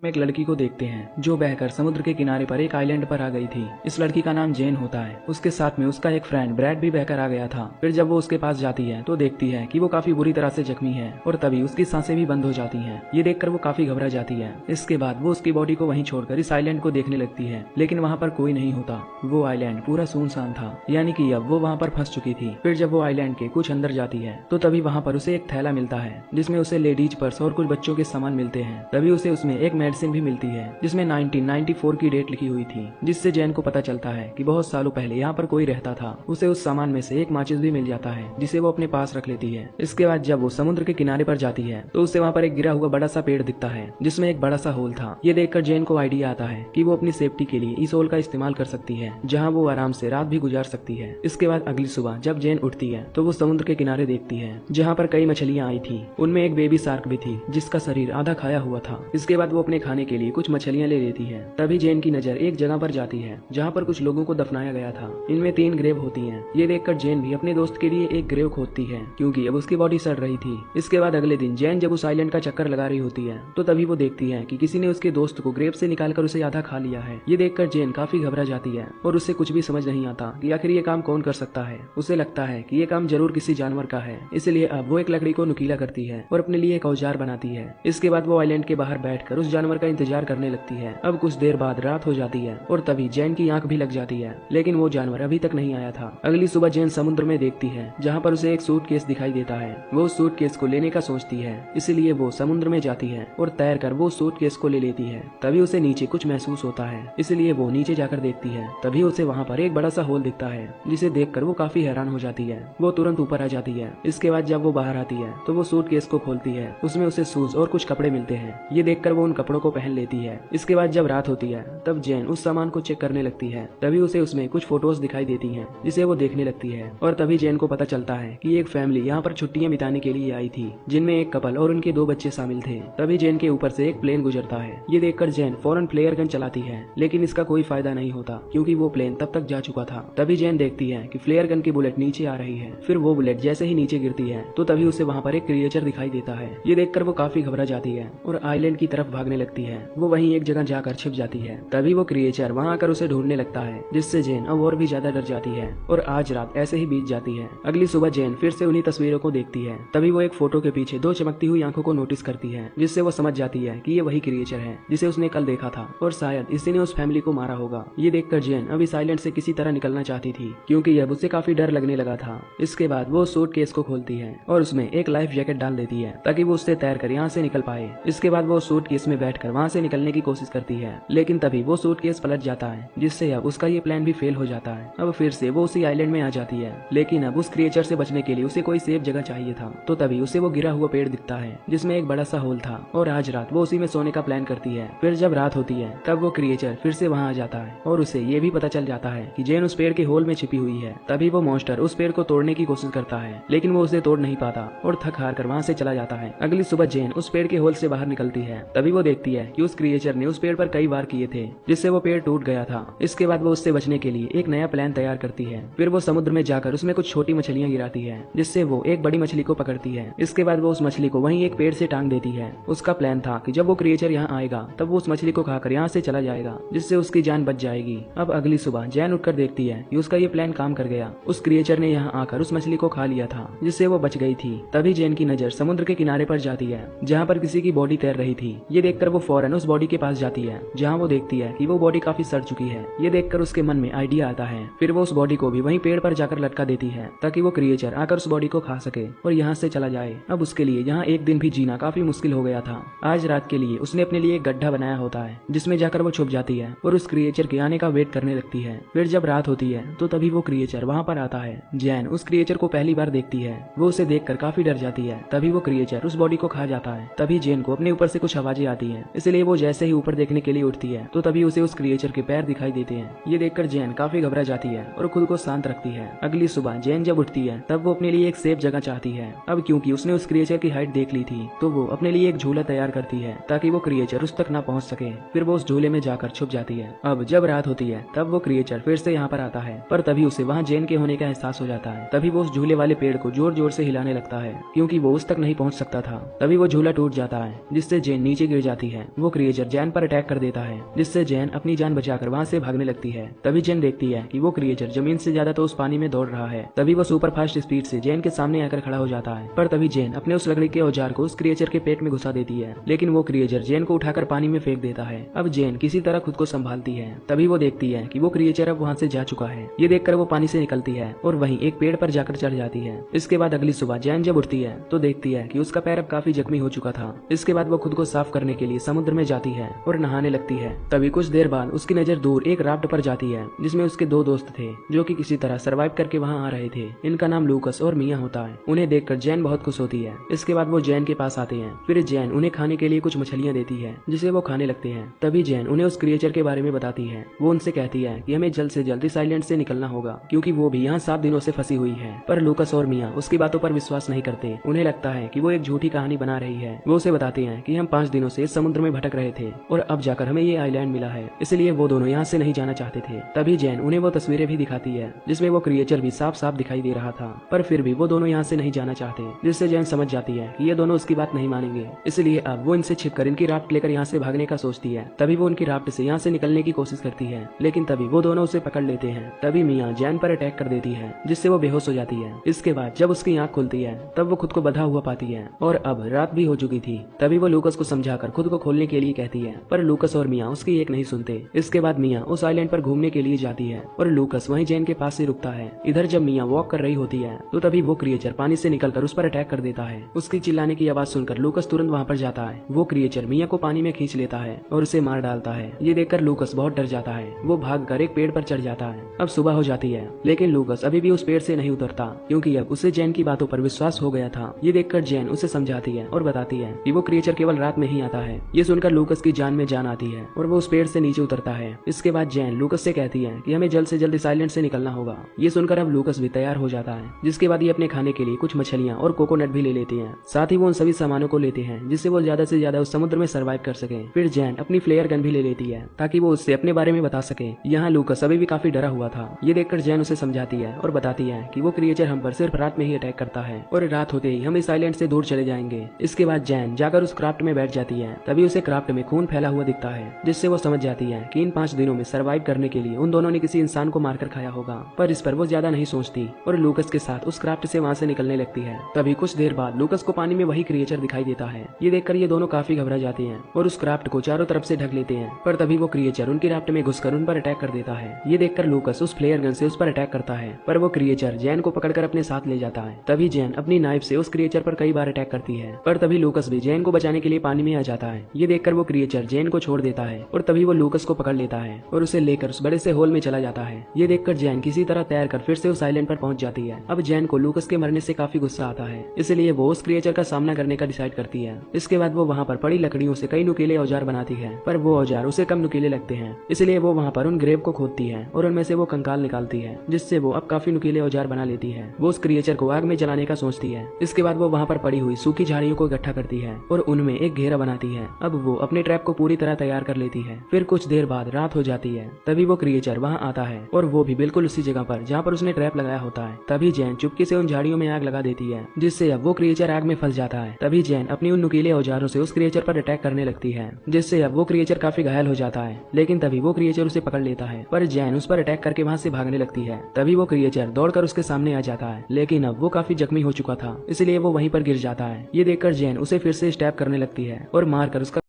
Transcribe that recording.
हम एक लड़की को देखते हैं जो बहकर समुद्र के किनारे पर एक आइलैंड पर आ गई थी। इस लड़की का नाम जेन होता है। उसके साथ में उसका एक फ्रेंड ब्रैड भी बहकर आ गया था। फिर जब वो उसके पास जाती है तो देखती है कि वो काफी बुरी तरह से जख्मी है और तभी उसकी सांसें भी बंद हो जाती हैं। ये देखकर वो काफी घबरा जाती है। इसके बाद वो उसकी बॉडी को वहीं छोड़कर इस आइलैंड को देखने लगती है, लेकिन वहाँ पर कोई नहीं होता। वो आइलैंड पूरा सुनसान था, यानी कि अब वो वहाँ पर फंस चुकी थी। फिर जब वो आइलैंड के कुछ अंदर जाती है तो तभी वहाँ पर उसे एक थैला मिलता है जिसमें उसे लेडीज पर्स और कुछ बच्चों के सामान मिलते हैं। तभी उसे उसमें एक मेडिसिन भी मिलती है जिसमें 1994 की डेट लिखी हुई थी, जिससे जैन को पता चलता है कि बहुत सालों पहले यहाँ पर कोई रहता था। उसे उस सामान में से एक माचिस भी मिल जाता है जिसे वो अपने पास रख लेती है। इसके बाद जब वो समुद्र के किनारे पर जाती है तो उसे वहाँ पर एक गिरा हुआ बड़ा सा पेड़ दिखता है जिसमें एक बड़ा सा होल था। ये देखकर जैन को आइडिया आता है कि वो अपनी सेफ्टी के लिए इस होल का इस्तेमाल कर सकती है, जहाँ वो आराम से रात भी गुजार सकती है। इसके बाद अगली सुबह जब जैन उठती है तो वो समुद्र के किनारे देखती है जहाँ पर कई मछलियाँ आई थी। उनमें एक बेबी शार्क भी थी जिसका शरीर आधा खाया हुआ था। इसके बाद वो अपने खाने के लिए कुछ मछलियाँ ले लेती है। तभी जैन की नजर एक जगह पर जाती है जहाँ पर कुछ लोगों को दफनाया गया था। इनमें 3 ग्रेव होती हैं। ये देखकर जैन भी अपने दोस्त के लिए एक ग्रेव खोदती है क्योंकि अब उसकी बॉडी सड़ रही थी। इसके बाद अगले दिन जैन जब उस आइलैंड का चक्कर लगा रही होती है तो तभी वो देखती है कि किसी ने उसके दोस्त को ग्रेव से निकालकर उसे आधा खा लिया है। ये देखकर जैन काफी घबरा जाती है और उसे कुछ भी समझ नहीं आता कि आखिर ये काम कौन कर सकता है। उसे लगता है कि ये काम जरूर किसी जानवर का है, इसलिए अब वो एक लकड़ी को नुकीला करती है और अपने लिए एक औजार बनाती है। इसके बाद वो आइलैंड के बाहर बैठकर उस जानवर का इंतजार करने लगती है। अब कुछ देर बाद रात हो जाती है और तभी जैन की आंख भी लग जाती है, लेकिन वो जानवर अभी तक नहीं आया था। अगली सुबह जैन समुद्र में देखती है जहाँ पर उसे एक सूटकेस दिखाई देता है। वो उस सूटकेस को लेने का सोचती है, इसलिए वो समुद्र में जाती है और तैर कर वो सूटकेस को ले लेती है। तभी उसे नीचे कुछ महसूस होता है, इसलिए वो नीचे जाकर देखती है। तभी उसे वहाँ पर एक बड़ा सा होल दिखता है जिसे देखकर वो काफी हैरान हो जाती है। वो तुरंत ऊपर आ जाती है। इसके बाद जब वो बाहर आती है तो वो सूटकेस को खोलती है। उसमें उसे शूज और कुछ कपड़े मिलते हैं। ये देखकर वो उन कपड़ों को पहन लेती है। इसके बाद जब रात होती है तब जैन उस सामान को चेक करने लगती है। तभी उसे उसमें कुछ फोटोज दिखाई देती हैं जिसे वो देखने लगती है और तभी जैन को पता चलता है कि एक फैमिली यहाँ पर छुट्टियां बिताने के लिए आई थी, जिनमें एक कपल और उनके 2 बच्चे शामिल थे। तभी जैन के ऊपर से एक प्लेन गुजरता है। ये देखकर जैन फौरन फ्लेयर गन चलाती है, लेकिन इसका कोई फायदा नहीं होता क्योंकि वो प्लेन तब तक जा चुका था। तभी जैन देखती है कि फ्लेयर गन की बुलेट नीचे आ रही है। फिर वो बुलेट जैसे ही नीचे गिरती है तो तभी उसे वहाँ पर एक क्रिएचर दिखाई देता है। ये देखकर वो काफी घबरा जाती है और आइलैंड की तरफ भागने लगती है। वो वहीं एक जगह जाकर छिप जाती है। तभी वो क्रिएचर वहाँ आकर उसे ढूंढने लगता है, जिससे जैन अब और भी ज्यादा डर जाती है और आज रात ऐसे ही बीत जाती है। अगली सुबह जैन फिर से उन्हीं तस्वीरों को देखती है। तभी वो एक फोटो के पीछे 2 चमकती हुई आंखों को नोटिस करती है, जिससे वो समझ जाती है कि ये वही क्रिएचर है जिसे उसने कल देखा था और शायद इसी ने उस फैमिली को मारा होगा। ये देखकर जैन अब इस आइलैंड से किसी तरह निकलना चाहती थी क्योंकि अब उसे काफी डर लगने लगा था। इसके बाद वो सूटकेस को खोलती है और उसमें एक लाइफ जैकेट डाल देती है ताकि वो उससे तैर कर यहाँ से निकल पाए। इसके बाद वो सूटकेस में बैठकर वहाँ से निकलने की कोशिश करती है, लेकिन तभी वो सूटकेस पलट जाता है, जिससे अब उसका ये प्लान भी फेल हो जाता है। अब फिर से वो उसी आइलैंड में आ जाती है, लेकिन अब उस क्रिएचर से बचने के लिए उसे कोई सेफ जगह चाहिए था। तो तभी उसे वो गिरा हुआ पेड़ दिखता है जिसमें एक बड़ा सा होल था और आज रात वो उसी में सोने का प्लान करती है। फिर जब रात होती है तब वो क्रिएचर फिर से वहाँ आ जाता है और उसे ये भी पता चल जाता है कि जैन उस पेड़ के होल में छिपी हुई है। तभी वो मॉन्स्टर उस पेड़ को तोड़ने की कोशिश करता है, लेकिन वो उसे तोड़ नहीं पाता और थक हार कर वहाँ से चला जाता है। अगली सुबह जैन उस पेड़ के होल से बाहर निकलती है। तभी वो देखती है कि उस क्रिएचर ने उस पेड़ पर कई वार किए थे, जिससे वो पेड़ टूट गया था। इसके बाद वो उससे बचने के लिए एक नया प्लान तैयार करती है। फिर वो समुद्र में जाकर उसमें कुछ छोटी मछलियां गिराती है, जिससे वो एक बड़ी मछली को पकड़ती है। इसके बाद वो उस मछली को वहीं एक पेड़ से टांग देती है। उसका प्लान था कि जब वो क्रिएचर यहाँ आएगा तब वो उस मछली को खाकर यहाँ से चला जाएगा, जिससे उसकी जान बच जाएगी। अब अगली सुबह जैन उठकर देखती है कि उसका ये प्लान काम कर गया। उस क्रिएचर ने यहाँ आकर उस मछली को खा लिया था, जिससे वो बच गई थी। तभी जैन की नजर समुद्र के किनारे पर जाती है जहाँ पर किसी की बॉडी तैर रही थी। ये देखकर वो फौरन उस बॉडी के पास जाती है, जहाँ वो देखती है कि वो बॉडी काफी सड़ चुकी है। ये देखकर उसके मन में आइडिया आता है। फिर वो उस बॉडी को भी वहीं पेड़ पर जाकर लटका देती है ताकि वो क्रिएचर आकर उस बॉडी को खा सके और यहाँ से चला जाए। अब उसके लिए यहाँ एक दिन भी जीना काफी मुश्किल हो गया था। आज रात के लिए उसने अपने लिए एक गड्ढा बनाया होता है जिसमें जाकर वो छुप जाती है और उस क्रिएचर के आने का वेट करने लगती है। फिर जब रात होती है तो तभी वो क्रिएचर वहाँ पर आता है। जैन उस क्रिएचर को पहली बार देखती है। वो उसे देखकर काफी डर जाती है। तभी वो क्रिएचर उस बॉडी को खा जाता है। तभी जैन को अपने ऊपर से कुछ आवाजें आती हैं, इसलिए वो जैसे ही ऊपर देखने के लिए उठती है तो तभी उसे उस क्रिएचर के पैर दिखाई देते हैं। ये देखकर जैन काफी घबरा जाती है और खुद को शांत रखती है। अगली सुबह जैन जब उठती है तब वो अपने लिए एक सेफ जगह चाहती है। अब क्योंकि उसने उस क्रिएचर की हाइट देख ली थी तो वो अपने लिए एक झूला तैयार करती है ताकि वो क्रिएचर उस तक ना पहुंच सके। फिर वो उस झूले में जाकर छुप जाती है। अब जब रात होती है तब वो क्रिएचर फिर से यहाँ पर आता है, पर तभी उसे वहाँ जैन के होने का एहसास हो जाता है। तभी वो उस झूले वाले पेड़ को जोर जोर से हिलाने लगता है क्योंकि वो उस तक नहीं पहुंच सकता था। तभी वो झूला टूट जाता है, जिससे जैन नीचे गिर जाती जाती है वो क्रिएचर जैन पर अटैक कर देता है, जिससे जैन अपनी जान बचाकर वहाँ से भागने लगती है। तभी जैन देखती है कि वो क्रिएचर जमीन से ज्यादा तो उस पानी में दौड़ रहा है। तभी वो सुपर फास्ट स्पीड से जैन के सामने आकर खड़ा हो जाता है, पर तभी जैन अपने उस लकड़ी के औजार को उस क्रिएचर के पेट में घुसा देती है, लेकिन वो क्रिएचर जैन को उठाकर पानी में फेंक देता है। अब जैन किसी तरह खुद को संभालती है। तभी वो देखती है कि वो क्रिएचर अब वहाँ से जा चुका है। ये देखकर वो पानी से निकलती है और वहीं एक पेड़ पर जाकर चढ़ जाती है। इसके बाद अगली सुबह जैन जब उठती है तो देखती है कि उसका पैर अब काफी जख्मी हो चुका था। इसके बाद वो खुद को साफ करने के लिए समुद्र में जाती है और नहाने लगती है। तभी कुछ देर बाद उसकी नजर दूर एक राफ्ट पर जाती है, जिसमें उसके दो दोस्त थे जो कि किसी तरह सरवाइव करके वहाँ आ रहे थे। इनका नाम लूकस और मिया होता है। उन्हें देखकर जैन बहुत खुश होती है। इसके बाद वो जैन के पास आते हैं। फिर जैन उन्हें खाने के लिए कुछ मछलियाँ देती है, जिसे वो खाने लगते हैं। तभी जैन उन्हें उस क्रिएचर के बारे में बताती है। वो उनसे कहती है कि हमें जल्द से जल्द इस आइलैंड से निकलना होगा, क्योंकि वो भी यहाँ 7 दिनों से फंसी हुई है। पर लूकस और मिया उसकी बातों पर विश्वास नहीं करते। उन्हें लगता है कि वो एक झूठी कहानी बना रही है। वो उसे बताते हैं कि हम 5 दिनों से इस समुद्र में भटक रहे थे और अब जाकर हमें ये आइलैंड मिला है, इसलिए वो दोनों यहाँ से नहीं जाना चाहते थे। तभी जैन उन्हें वो तस्वीरें भी दिखाती है, जिसमें वो क्रिएचर भी साफ साफ दिखाई दे रहा था, पर फिर भी वो दोनों यहाँ से नहीं जाना चाहते, जिससे जैन समझ जाती है कि ये दोनों उसकी बात नहीं मानेंगे। इसलिए अब वो इनसे छिपकर इनकी राफ्ट लेकर यहाँ से भागने का सोचती है। तभी वो उनकी राफ्ट से यहाँ से निकलने की कोशिश करती है, लेकिन तभी वो दोनों उसे पकड़ लेते हैं। तभी मिया जैन पर अटैक कर देती है, जिससे वो बेहोश हो जाती है। इसके बाद जब उसकी आंख खुलती है तब वो खुद को बंधा हुआ पाती है और अब रात भी हो चुकी थी। तभी वो लूकस को समझाकर खुद को खोलने के लिए कहती है, पर लूकस और मिया उसकी एक नहीं सुनते। इसके बाद मिया उस आइलैंड पर घूमने के लिए जाती है और लूकस वहीं जैन के पास से रुकता है। इधर जब मिया वॉक कर रही होती है तो तभी वो क्रिएचर पानी से निकलकर उस पर अटैक कर देता है। उसकी चिल्लाने की आवाज सुनकर लूकस तुरंत वहाँ पर जाता है। वो क्रिएचर मिया को पानी में खींच लेता है और उसे मार डालता है। ये देखकर लूकस बहुत डर जाता है। वो भागकर एक पेड़ पर चढ़ जाता है। अब सुबह हो जाती है, लेकिन लूकस अभी भी उस पेड़ से नहीं उतरता, क्योंकि अब उसे जैन की बातों पर विश्वास हो गया था। ये देखकर जैन उसे समझाती है और बताती है कि वो क्रिएचर केवल रात में ही आता है। ये सुनकर लूकस की जान में जान आती है और वो उस पेड़ से नीचे उतरता है। इसके बाद जैन लूकस से कहती है कि हमें जल्द से जल्द इस आइलैंड से निकलना होगा। ये सुनकर अब लूकस भी तैयार हो जाता है, जिसके बाद ये अपने खाने के लिए कुछ मछलियाँ और कोकोनट भी ले लेते हैं। साथ ही वो उन सभी सामानों को लेते हैं जिससे वो ज्यादा से ज्यादा उस समुद्र में सर्वाइव कर सके। फिर जैन अपनी फ्लेयर गन भी ले लेती है ताकि वो उससे अपने बारे में बता सके। यहाँ लूकस अभी भी काफी डरा हुआ था। ये देखकर जैन उसे समझाती है और बताती है कि वो क्रिएचर हम पर सिर्फ रात में ही अटैक करता है और रात होते ही हम इस आइलैंड से दूर चले जाएंगे। इसके बाद जैन जाकर उस क्राफ्ट में बैठ जाती है। तभी उसे क्राफ्ट में खून फैला हुआ दिखता है, जिससे वो समझ जाती है कि इन 5 दिनों में सर्वाइव करने के लिए उन दोनों ने किसी इंसान को मारकर खाया होगा। पर इस पर वो ज्यादा नहीं सोचती और लूकस के साथ उस क्राफ्ट से वहाँ से निकलने लगती है। तभी कुछ देर बाद लूकस को पानी में वही क्रिएचर दिखाई देता है। ये देखकर ये दोनों काफी घबरा जाते हैं और उस क्राफ्ट को चारों तरफ से ढक लेते हैं। पर तभी वो क्रिएचर उनकी राफ्ट में घुसकर उन पर अटैक कर देता है। ये देखकर लूकस उस फ्लेयर गन से उस पर अटैक करता है, पर वो क्रिएचर जैन को पकड़कर अपने साथ ले जाता है। तभी जैन अपनी नाइफ से उस क्रिएचर पर कई बार अटैक करती है, पर तभी लूकस भी जैन को बचाने के लिए पानी में आ जाता है। ये देखकर वो क्रिएचर जैन को छोड़ देता है और तभी वो लूकस को पकड़ लेता है और उसे लेकर उस बड़े से होल में चला जाता है। ये देखकर जैन किसी तरह तैर कर फिर से उस आइलैंड पर पहुंच जाती है। अब जैन को लूकस के मरने से काफी गुस्सा आता है, इसलिए वो उस क्रिएचर का सामना करने का डिसाइड करती है। इसके बाद वो वहाँ पर पड़ी लकड़ियों से कई नुकीले औजार बनाती है, पर वो औजार उसे कम नुकीले लगते हैं। इसलिए वो वहाँ पर उन ग्रेव को खोदती है और उनमें से वो कंकाल निकालती है, जिससे वो अब काफी नुकीले औजार बना लेती है। वो उस क्रिएचर को आग में जलाने का सोचती है। इसके बाद वो वहाँ पर पड़ी हुई सूखी झाड़ियों को इकट्ठा करती है और उनमें एक घेरा बनाती है। अब वो अपने ट्रैप को पूरी तरह तैयार कर लेती है। फिर कुछ देर बाद रात हो जाती है। तभी वो क्रिएचर वहाँ आता है और वो भी बिल्कुल उसी जगह पर जहाँ पर उसने ट्रैप लगाया होता है। तभी जैन चुपके से उन झाड़ियों में आग लगा देती है, जिससे अब वो क्रिएचर आग में फंस जाता है। तभी जैन अपनी उन नुकीले औजारों से उस क्रिएचर पर अटैक करने लगती है, जिससे अब वो क्रिएचर काफी घायल हो जाता है। लेकिन तभी वो क्रिएचर उसे पकड़ लेता है, पर जैन उस पर अटैक करके वहाँ से भागने लगती है। तभी वो क्रिएचर दौड़कर उसके सामने आ जाता है, लेकिन अब वो काफी जख्मी हो चुका था, इसलिए वो वहीं पर गिर जाता है। ये देखकर जैन उसे फिर से स्टैब करने लगती है और मारकर उसका